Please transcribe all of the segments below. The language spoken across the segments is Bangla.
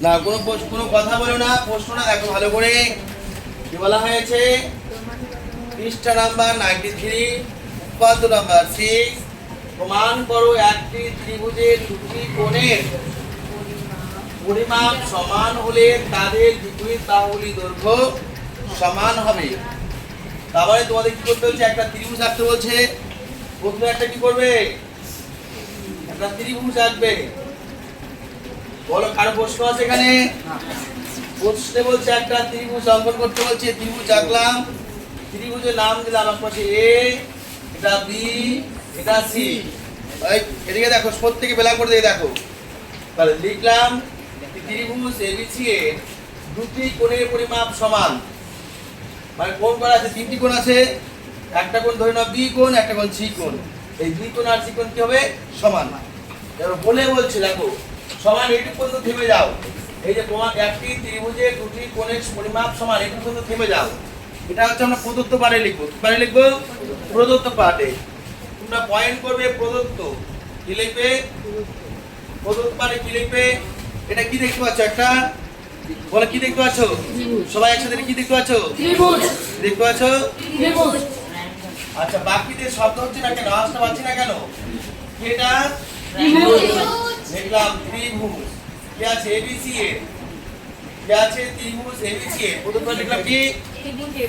না কোনো কথা বলো না, প্রশ্নটা দেখো ভালো করে। কি বলা হয়েছে? পৃষ্ঠা নাম্বার 93, উপাদ্য নাম্বার 6। প্রমাণ করো একটি ত্রিভুজের দুটি কোণের পরিমাপ সমান হলে তাদের বিপরীত বাহুগুলির দৈর্ঘ্য সমান হবে। তারপরে তোমাদের কি করতে হচ্ছে? একটা ত্রিভুজ আঁকতে বলছে। প্রথমে একটা কি করবে? একটা ত্রিভুজ আঁকবে। বলো, কারো প্রশ্ন আছে এখানে? প্রশ্নে বলছে একটা ত্রিভুজ অঙ্কন করতে বলছে। ত্রিভুজ আঁকলাম, ত্রিভুজের নাম দিলাম আমার পাশে এ, এটা বি, এটা সি। এদিকে দেখো, প্রত্যেকে বেলা করে দিয়ে দেখো। তাহলে লিখলাম ত্রিভুজ এবিসি এর দুটি কোণের পরিমাপ সমান। মানে কোণ করা আছে, তিনটি কোণ আছে। একটা কোণ ধরে নাও বি কোণ, একটা কোণ সি কোণ। এই দুই কোণ আর সি কোণ কি হবে? সমান। এবার বলে বলছে দেখো, সমান এইটুকু পর্যন্ত থেমে যাও। এই যে তোমার একটি ত্রিভুজের দুটি কোণের পরিমাপ সমান, এইটুকু পর্যন্ত থেমে যাও। এটা হচ্ছে আমরা প্রদত্ত পাঠে লিখবো। কি পাঠে লিখবো? প্রদত্ত পাঠে। তোমরা পয়েন্ট করবে প্রদত্ত। কি লিখবে? প্রদত্ত পাঠে কি লিখবে? এটা কি দেখতে পাচ্ছ? একটা বলে কি দেখতে পাচ্ছ? সবাই একসাথে কি দেখতে পাচ্ছ? ত্রিভুজ দেখতে পাচ্ছ? ত্রিভুজ। আচ্ছা, বাকিদের শব্দ হচ্ছে না কেন? আওয়াজটা পাচ্ছি না কেন? এটা ত্রিভুজ। দেখলাম ত্রিভুজ। কি আছে? এবিসি এর। কি আছে? ত্রিভুজ এবিসি এর। প্রথম করে লিখলাম কি?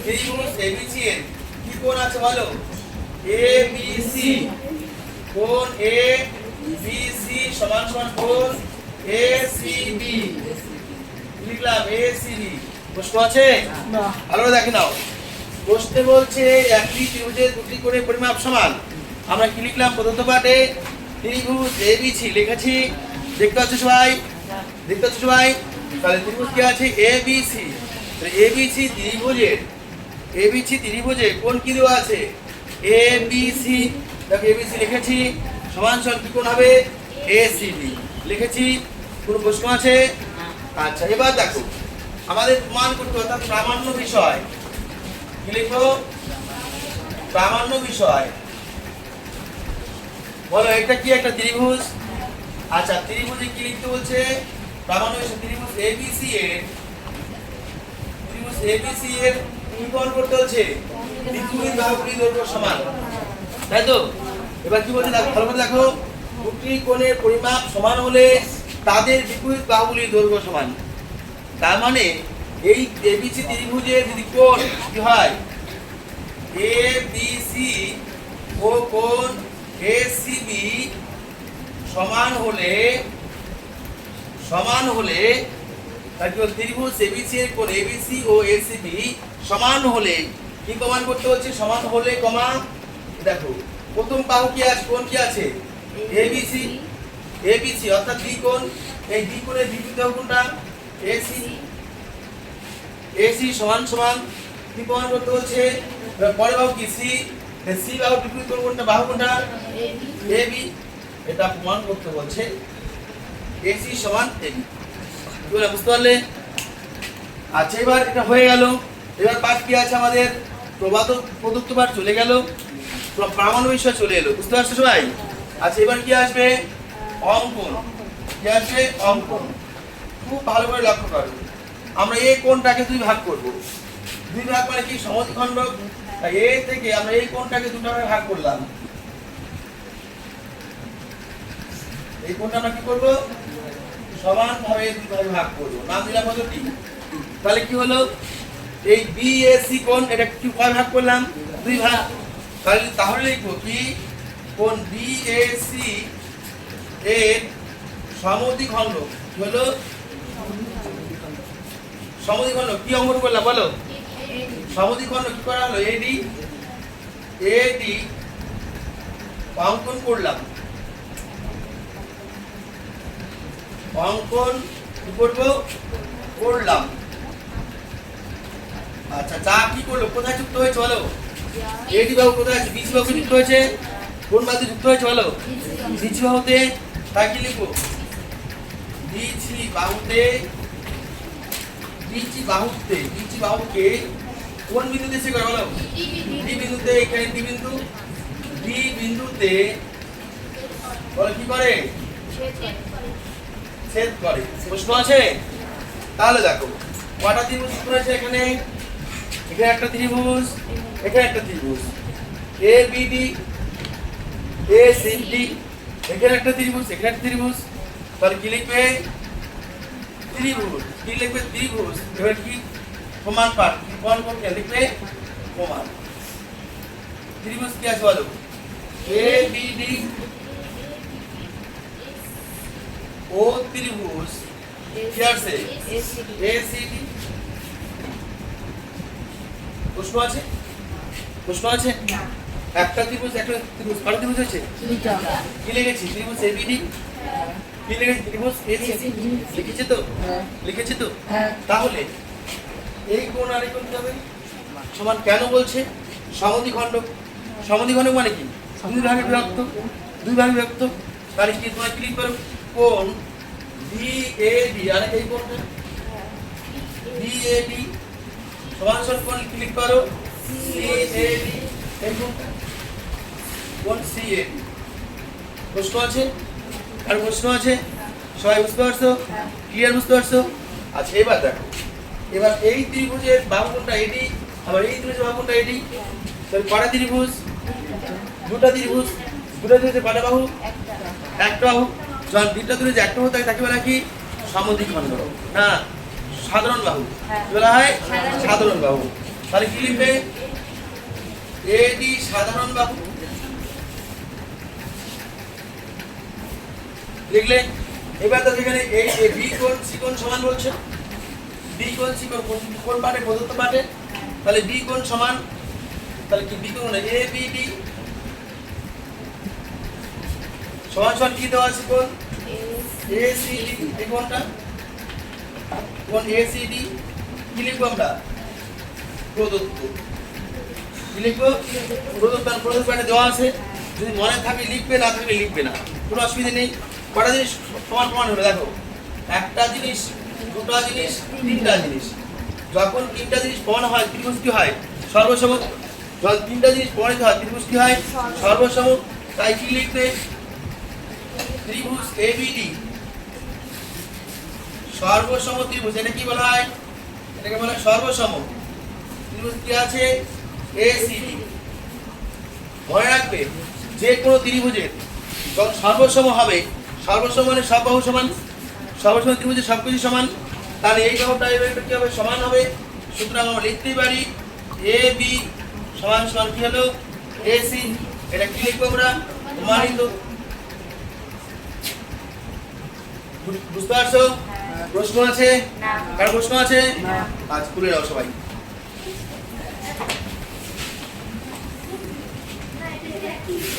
ত্রিভুজ এবিসি এর কি কোণ আছে বলো? A B C. কোণ এ বি সি সমান সমান কোণ এ সি বি। লিখলাম এ সি বি। প্রশ্ন আছে? না। ভালো করে দেখে নাও। প্রশ্নে বলছে একটি ত্রিভুজের দুটি কোণের পরিমাপ সমান। আমরা কি লিখলাম প্রদত্ত পাঠে? ত্রিভুজ এবিসি লিখেছি। দেখতে পাচ্ছ সবাই? দেখতে পাচ্ছ সবাই? তাহলে ত্রিভুজ কি আছে? এবিসি। এবিসি ত্রিভুজে কোণ কি দেওয়া আছে? এবিসি। দেখো এবিসি লিখেছি, সমান সমান কি কোণ হবে? এসিবি লিখেছি। কোনো প্রশ্ন আছে? আচ্ছা, এবার দেখো আমাদের প্রমাণ করতে হবে, অর্থাৎ প্রামাণ্য বিষয়। কি লিখবো? প্রামাণ্য বিষয়। বলো, এটা কি একটা ত্রিভুজ? আচ্ছা, ত্রিভুজে কি লিখতে বলছে? প্রামাণ্য বিষয়। ত্রিভুজ এবিসি এর কি কোণ করতে হচ্ছে? বিপরীত বাহুগুলির দৈর্ঘ্য সমান। তাই তো? এবার কি বলছে দেখো, ভালো করে দেখো। দুটি কোণের পরিমাপ সমান হলে তাদের বিপরীত বাহুগুলির দৈর্ঘ্য সমান। তার মানে এই এবিসি ত্রিভুজের যদি কোণ কি হয়? এবিসি ও কোণ এসিবি সমান হলে তার কি বল? ত্রিভুজ এবিসি এর কোণ এবিসি ও এসিবি সমান হলে কি প্রমাণ করতে হচ্ছে? সমান হলে কমা দেখো প্রথম বাহু কি আছে? কোণ কি আছে? এবিসি অর্থাৎ দ্বি কোণ। এই দ্বি কোণের বিপরীত বাহু কোনটা? এসি সমান সমান কি প্রমাণ করতে হচ্ছে? পরের বাহু কি? সি বাহু বিপরীত কোণ কোনটা? বাহু কোনটা? এবি। এটা প্রমাণ করতে বলছে এসি সমান এবি। বুঝতে পারলে? আচ্ছা, এবার এটা হয়ে গেল। এবার পাঠ কি আছে আমাদের? প্রদত্ত পাঠ চলে গেল, প্রামাণ্য বিষয় চলে এলো। বুঝতে পারছো সবাই? আচ্ছা, এবার কি আসবে? অঙ্কন। কি আসবে? অঙ্কন। খুব ভালো করে লক্ষ্য করো। আমরা এই কোণটাকে দুই ভাগ করব। দুই ভাগ মানে কি? সমদ্বিখণ্ড। তাই এ থেকে আমরা এই কোণটাকে দুটো ভাগে ভাগ করলাম। এই কোণটা আমরা কি করব? সমানভাবে দুই ভাগে ভাগ করব। নাম দিলাম হলো ডি। তাহলে কি হলো? এই বিএসি কোণ, এটা কি কয় ভাগ করলাম? দুই ভাগ। তাহলে লিখবো কি? কোণ বিএসি এর সমদ্বিখণ্ড কি হলো? সমদ্বিখণ্ড কি অঙ্কন করলাম বলো? সমদ্বিখণ্ড কি করা হলো? এডি অঙ্কন করলাম। অঙ্কন কি করবো? করলাম। আচ্ছা, যা কি করলো? কোথায় যুক্ত হয়েছে বলো? এডি বাহু কোথায় আছে? বিসি বাহু যুক্ত হয়েছে। কোন বাহুতে যুক্ত হয়েছে বলো? বিসি বাহুতে। তাই কি লিখবো? বিসি বাহুকে কোন বিন্দুতে শেষ করে বলো? ডি বিন্দুতে। এখানে ডি বিন্দুতে বলো কি করে? ছেদ করে। প্রশ্ন আছে? তাহলে দেখো কটা ত্রিভুজ চিত্র আছে এখানে, এখানে একটা ত্রিভুজ, এখানে একটা ত্রিভুজ A B D, A C D, এখানে একটা ত্রিভুজ, এখানে একটা ত্রিভুজ। তাহলে কি লিখবে? ত্রিভুজ। কি লিখবে? ত্রিভুজ। এবার কি সমান পাঠ, কোন কোন লিখবে? সমান। ত্রিভুজ কি আছে বলো? এ বি ডি ও ত্রিভুজ কি আছে? A C D. প্রশ্ন আছে? প্রশ্ন আছে? একটা ত্রিভুজ, একটা ত্রিভুজ, কটা ত্রিভুজ আছে? কি লিখেছি? ত্রিভুজ এ বি ডি। কি লিখেছি? ত্রিভুজ এ সি ডি। লিখেছি তো? লিখেছি তো? তাহলে এই কোণ আর এই কোণ কি হবে? সমান। কেন বলছে? সমদ্বিখণ্ডক। সমদ্বিখণ্ডক মানে কি? দুই ভাগে বিভক্ত, দুই ভাগে বিভক্ত। তাহলে কি তোমরা ক্লিক করো কোণ বি এ ডি, আর এই কোণটা বি এ ডি সমান সমান কোণ ক্লিক করো সি এ ডি, এই কোণটা কোণ সি এ ডি। প্রশ্ন আছে? আর প্রশ্ন আছে? সবাই বুঝতে পারছো? ক্লিয়ার বুঝতে পারছো? আচ্ছা এবার দেখো, এবার এই ত্রিভুজের বাহু কোণটা এডি, আবার এই ত্রিভুজের বাহু কোণটা এডি। তাহলে কটা ত্রিভুজ? দুটা ত্রিভুজ। দুটা ত্রিভুজের কটা বাহু? একটা বাহু। যখন দুটা ত্রিভুজ একটা বাহু থাকে তাকে বলা কি? সমদ্বিখণ্ড। না, সাধারণ বাহু। কি বলা হয়? সাধারণ বাহু। তাহলে কি লিখবে? এডি সাধারণ বাহু লিখলে। এবার তো যেখানে এই বি কোণ সি কোণ সমান বলছে, বি কোণ সি কোণ কোন পাটে? প্রদত্ত পাটে। তাহলে বি কোণ সমান, তাহলে কি বি কোণ এ বি ডি সমান সমান কি দেওয়া আছে? কোণ এ সি ডি। এই কোণটা কোণ এ সি ডি কি লিখবো আমরা? প্রদত্ত। কি লিখবো? প্রদত্ত। প্রদত্ত পাটে দেওয়া আছে, যদি মনে থাকে লিখবে, না থাকলে লিখবে না, কোনো অসুবিধা নেই। কটা জিনিস সমান সমান হলো? দেখো, একটা জিনিস, দুটা জিনিস, তিনটা জিনিস। যখন তিনটা জিনিস সমান হয় ত্রিভুজ কি হয়? সর্বসম। যখন তিনটা জিনিস প্রমাণিত হয় ত্রিভুজ কি হয়? সর্বসম। তাই কি লিখবে? ত্রিভুজ এবিডি সর্বসম ত্রিভুজ। এটা কি বলা হয়? এটাকে বলা হয় সর্বসম ত্রিভুজ। কি আছে? এসিডি। মনে রাখবে, যে কোনো ত্রিভুজের যখন সর্বসম হবে, সর্বসম মানে সব বাহু সমান, সর্বসম ত্রিভুজের সবকিছু সমান, তাহলে এই বাহুটা এই বাহুটা কি হবে? সমান হবে। সুতরাং আমরা লিখতেই পারি এ বি সমান সমান কি হলো? এসি। এটা কি লিখবো আমরা? প্রমাণিত। বুঝতে পারছো? প্রশ্ন আছে? কার প্রশ্ন আছে? আজ খুলে দাও সবাই।